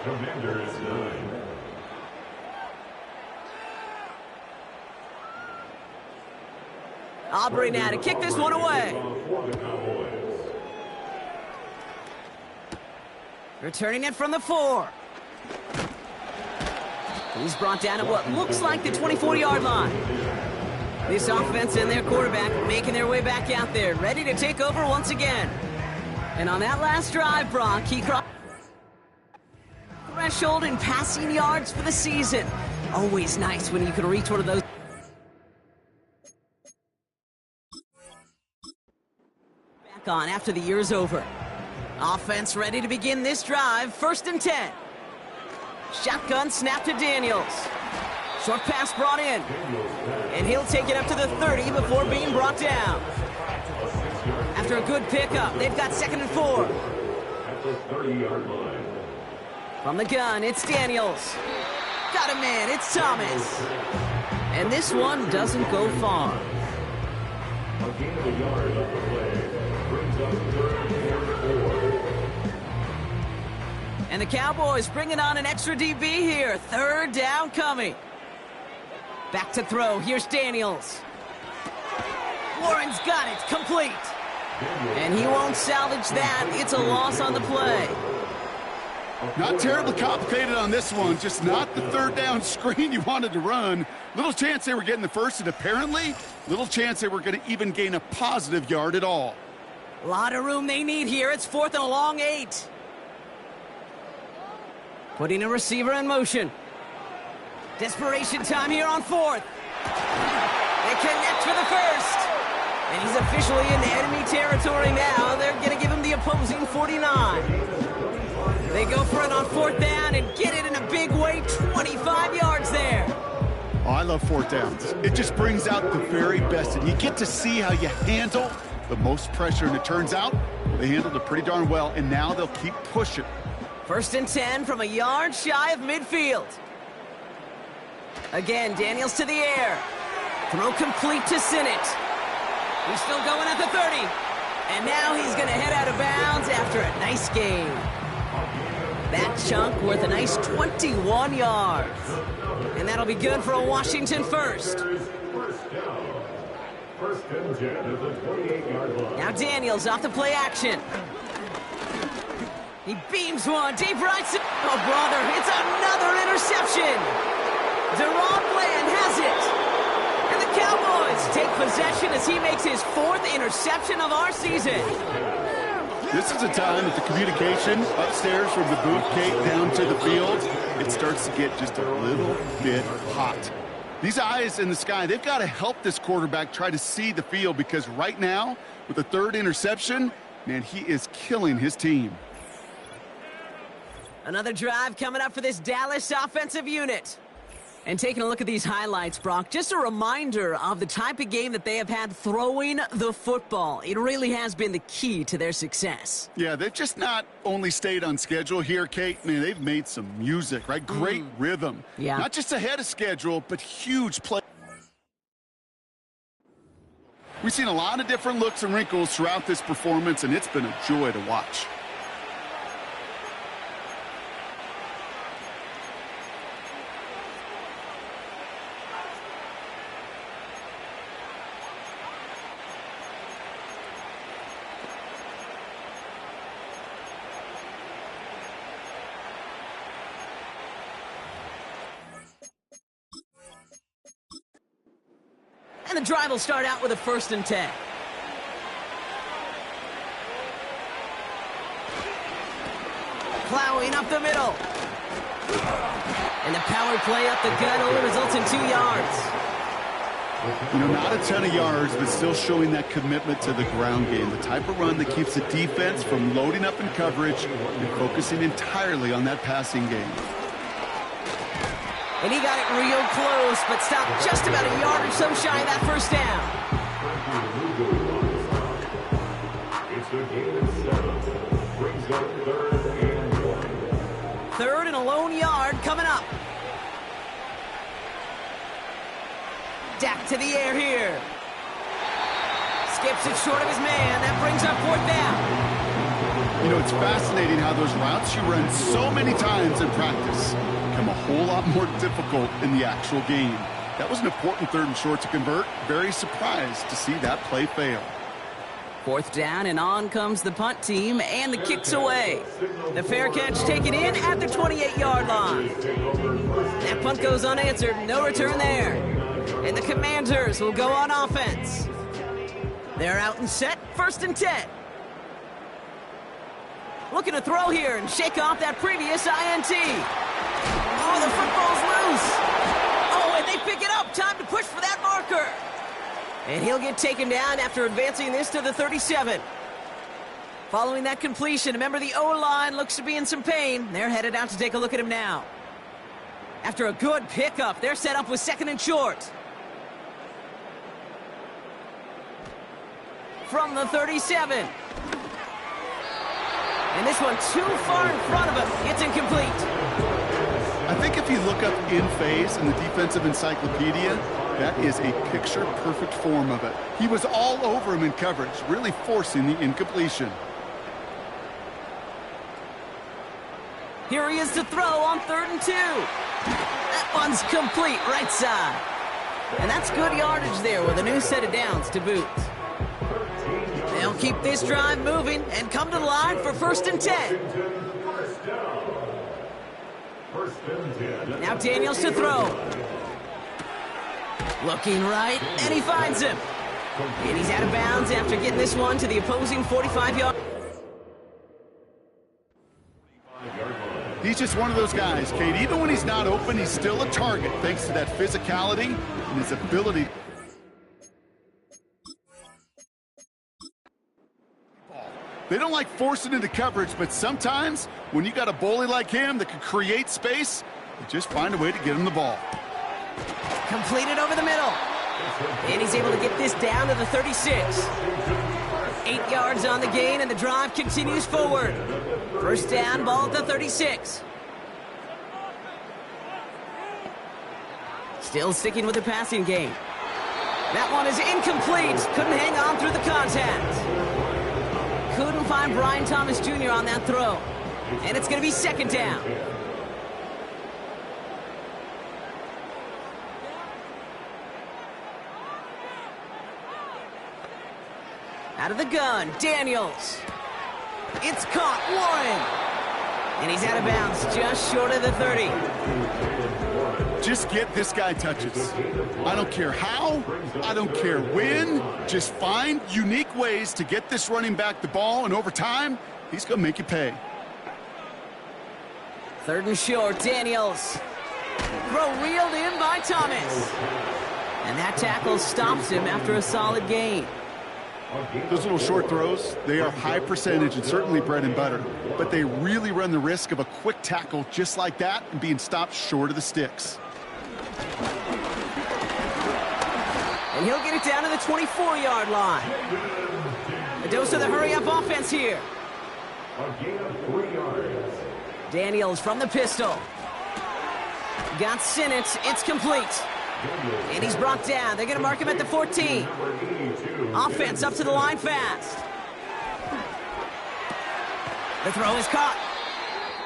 Commanders 9. Aubrey now to kick this one away. For the Cowboys. Returning it from the 4. He's brought down at what looks like the 24-yard line. This offense and their quarterback making their way back out there, ready to take over once again. And on that last drive, Brock, he crossed the threshold in passing yards for the season. Always nice when you can reach one of those. Back on after the year's over. Offense ready to begin this drive. 1st and 10. Shotgun snap to Daniels. Short pass brought in. And he'll take it up to the 30 before being brought down. After a good pickup, they've got 2nd and 4. At the 30-yard line. From the gun, it's Daniels. Got a man, it's Thomas. And this one doesn't go far. A gain of a yard up the play. Brings up 3rd and 4. And the Cowboys bringing on an extra DB here. 3rd down coming. Back to throw. Here's Daniels. Warren's got it. Complete. And he won't salvage that. It's a loss on the play. Not terribly complicated on this one. Just not the third down screen you wanted to run. Little chance they were getting the first, and apparently little chance they were going to even gain a positive yard at all. A lot of room they need here. It's 4th and a long 8. Putting a receiver in motion. Desperation time here on 4th. They connect for the first. And he's officially in enemy territory now. They're going to give him the opposing 49. They go for it on 4th down and get it in a big way. 25 yards there. Oh, I love 4th downs. It just brings out the very best. And you get to see how you handle the most pressure. And it turns out they handled it pretty darn well. And now they'll keep pushing. 1st and 10 from a yard shy of midfield. Again, Daniels to the air. Throw complete to Sinnott. He's still going at the 30. And now he's going to head out of bounds after a nice gain. That chunk worth a nice 21 yards. And that'll be good for a Washington first. Now Daniels off the play action. He beams one deep right. Oh, brother, it's another interception. Deron Bland has it. And the Cowboys take possession as he makes his 4th interception of our season. This is a time that the communication upstairs from the booth gate down to the field, it starts to get just a little bit hot. These eyes in the sky, they've got to help this quarterback try to see the field, because right now, with the 3rd interception, man, he is killing his team. Another drive coming up for this Dallas offensive unit. And taking a look at these highlights, Brock, just a reminder of the type of game that they have had throwing the football. It really has been the key to their success. Yeah, they've just not only stayed on schedule here, Kate. Man, they've made some music, right? Great rhythm. Yeah. Not just ahead of schedule, but huge play. We've seen a lot of different looks and wrinkles throughout this performance, and it's been a joy to watch. And the drive will start out with a 1st and 10. Plowing up the middle. And the power play up the gut only results in 2 yards. You know, not a ton of yards, but still showing that commitment to the ground game. The type of run that keeps the defense from loading up in coverage and focusing entirely on that passing game. And he got it real close, but stopped just about a yard or so shy of that 1st down. It's the game at 7. Brings up 3rd and 1. 3rd and a lone yard coming up. Dak to the air here. Skips it short of his man. That brings up 4th down. You know, it's fascinating how those routes you run so many times in practice become a whole lot more difficult in the actual game. That was an important 3rd and short to convert. Very surprised to see that play fail. 4th down, and on comes the punt team, and the kick's away. The fair catch taken in at the 28-yard line. That punt goes unanswered. No return there. And the Commanders will go on offense. They're out and set. 1st and 10. Looking to throw here and shake off that previous INT. Oh, the football's loose. Oh, and they pick it up. Time to push for that marker. And he'll get taken down after advancing this to the 37. Following that completion, remember the O-line looks to be in some pain. They're headed out to take a look at him now. After a good pickup, they're set up with 2nd and short. From the 37. And this one too far in front of him. It's incomplete. I think if you look up in phase in the defensive encyclopedia, that is a picture-perfect form of it. He was all over him in coverage, really forcing the incompletion. Here he is to throw on 3rd and 2. That one's complete, right side. And that's good yardage there with a new set of downs to boot. They'll keep this drive moving and come to the line for 1st and 10. Now Daniels to throw. Looking right, and he finds him. And he's out of bounds after getting this one to the opposing 45-yard. He's just one of those guys, Kate. Even when he's not open, he's still a target thanks to that physicality and his ability. They don't like forcing into coverage, but sometimes when you got a bully like him that can create space, they just find a way to get him the ball. Completed over the middle. And he's able to get this down to the 36. 8 yards on the gain, and the drive continues forward. 1st down, ball at the 36. Still sticking with the passing game. That one is incomplete. Couldn't hang on through the contact. Couldn't find Brian Thomas Jr. on that throw. And it's going to be 2nd down. Out of the gun, Daniels. It's caught, Warren. And he's out of bounds, just short of the 30. Just get this guy touches. I don't care how, I don't care when. Just find unique ways to get this running back the ball, and over time, he's going to make you pay. 3rd and short, Daniels. Throw reeled in by Thomas. And that tackle stops him after a solid gain. Those little short throws, they are high percentage and certainly bread and butter, but they really run the risk of a quick tackle just like that and being stopped short of the sticks. And he'll get it down to the 24-yard line. A dose of the hurry-up offense here. Daniels from the pistol. Got Sinnott. It's complete. And he's brought down. They're going to mark him at the 14. Offense up to the line fast. The throw is caught.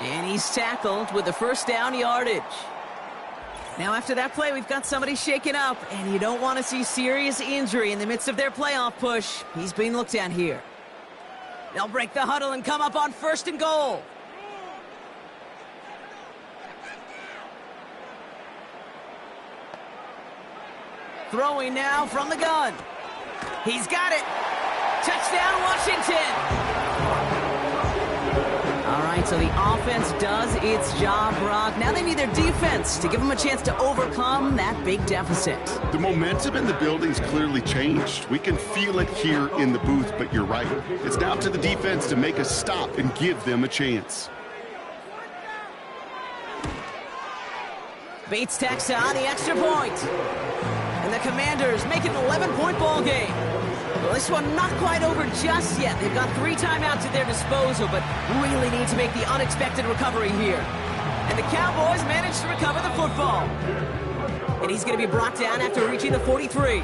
And he's tackled with the 1st down yardage. Now after that play, we've got somebody shaken up, and you don't want to see serious injury in the midst of their playoff push. He's being looked at here. They'll break the huddle and come up on 1st and goal. Throwing now from the gun. He's got it. Touchdown, Washington. All right, so the offense does its job, Brock. Now they need their defense to give them a chance to overcome that big deficit. The momentum in the building's clearly changed. We can feel it here in the booth, but you're right. It's now up to the defense to make a stop and give them a chance. Bates tacks on the extra point. And the Commanders make it an 11-point ball game. Well, this one not quite over just yet. They've got 3 timeouts at their disposal, but really need to make the unexpected recovery here. And the Cowboys manage to recover the football. And he's going to be brought down after reaching the 43.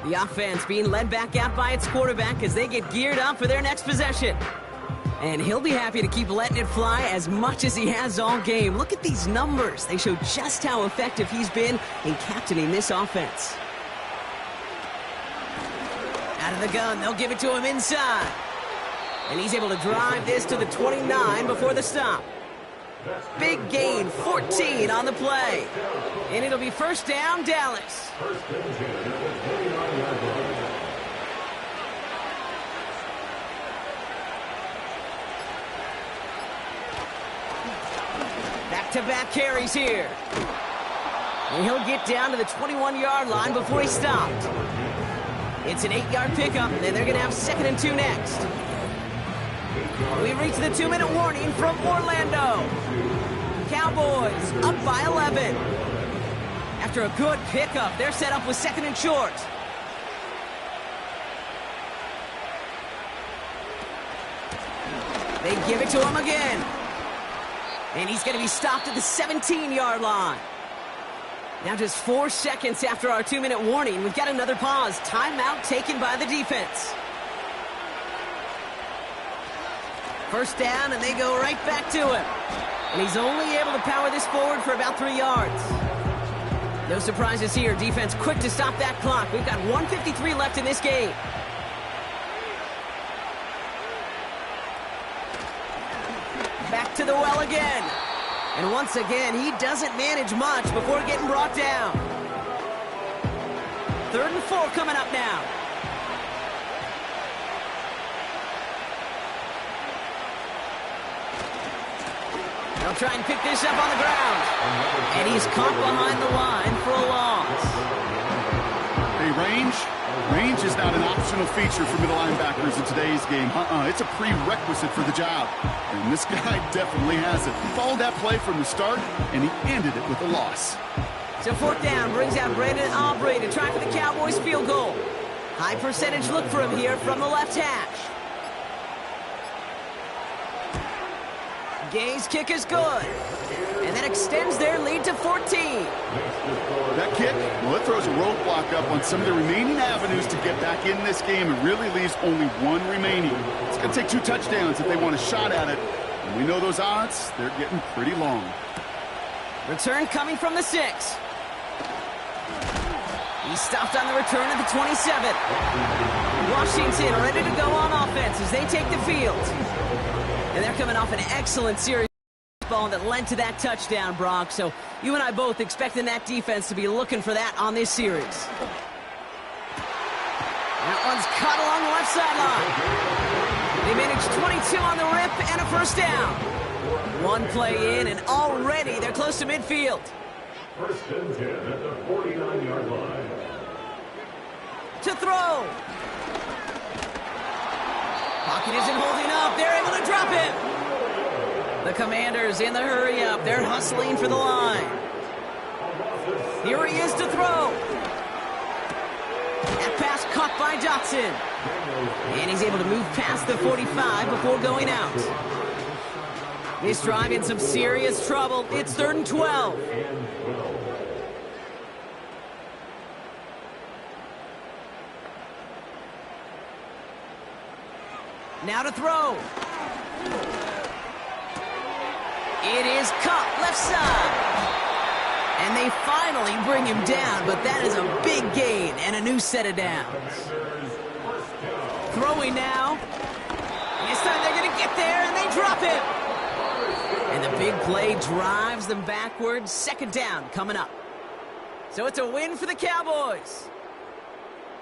The offense being led back out by its quarterback as they get geared up for their next possession. And he'll be happy to keep letting it fly as much as he has all game. Look at these numbers. They show just how effective he's been in captaining this offense. Out of the gun, they'll give it to him inside. And he's able to drive this to the 29 before the stop. Big gain, 14 on the play. And it'll be 1st down, Dallas. Back-to-back carries here. And he'll get down to the 21-yard line before he stopped. It's an 8-yard pickup, and they're going to have 2nd and 2 next. We reach the 2-minute warning from Orlando. Cowboys up by 11. After a good pickup, they're set up with 2nd and short. They give it to him again. And he's going to be stopped at the 17-yard line. Now just 4 seconds after our 2-minute warning, we've got another pause. Timeout taken by the defense. First down, and they go right back to him. And he's only able to power this forward for about 3 yards. No surprises here. Defense quick to stop that clock. We've got 1:53 left in this game. Back to the well again. And once again, he doesn't manage much before getting brought down. 3rd and 4 coming up now. They'll try and pick this up on the ground. And he's caught behind the line for a loss. Hey, range is not an optional feature for middle linebackers in today's game. It's a prerequisite for the job. And this guy definitely has it. He followed that play from the start, and he ended it with a loss. So 4th down brings out Brandon Aubrey to try for the Cowboys field goal. High percentage look for him here from the left hash. Gay's kick is good. And that extends their lead to 14. That kick, well, it throws a roadblock up on some of the remaining avenues to get back in this game and really leaves only one remaining. It's going to take 2 touchdowns if they want a shot at it. And we know those odds, they're getting pretty long. Return coming from the 6. He stopped on the return at the 27. Washington ready to go on offense as they take the field. And they're coming off an excellent series ball that led to that touchdown, Brock. So you and I both expecting that defense to be looking for that on this series. That one's caught along the left sideline. They managed 22 on the rip and a first down. 1 play in, and already they're close to midfield. 1st and 10 at the 49-yard line. To throw. Pocket isn't holding up. They're able to drop it. The Commanders in the hurry up. They're hustling for the line. Here he is to throw. That pass caught by Dotson. And he's able to move past the 45 before going out. This drive in some serious trouble. It's 3rd and 12. Now to throw. It is caught left side. And they finally bring him down, but that is a big gain and a new set of downs. Throwing now. This time they're going to get there, and they drop it. And the big play drives them backwards. 2nd down coming up. So it's a win for the Cowboys.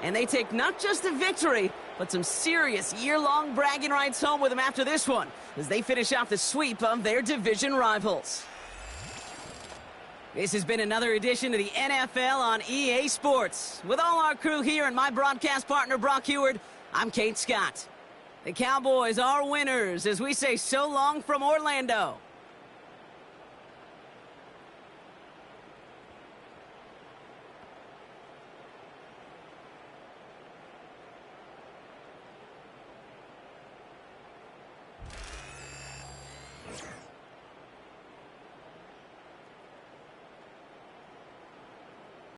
And they take not just a victory, but some serious year-long bragging rights home with them after this one, as they finish off the sweep of their division rivals. This has been another edition of the NFL on EA Sports. With all our crew here and my broadcast partner, Brock Heward, I'm Kate Scott. The Cowboys are winners as we say so long from Orlando.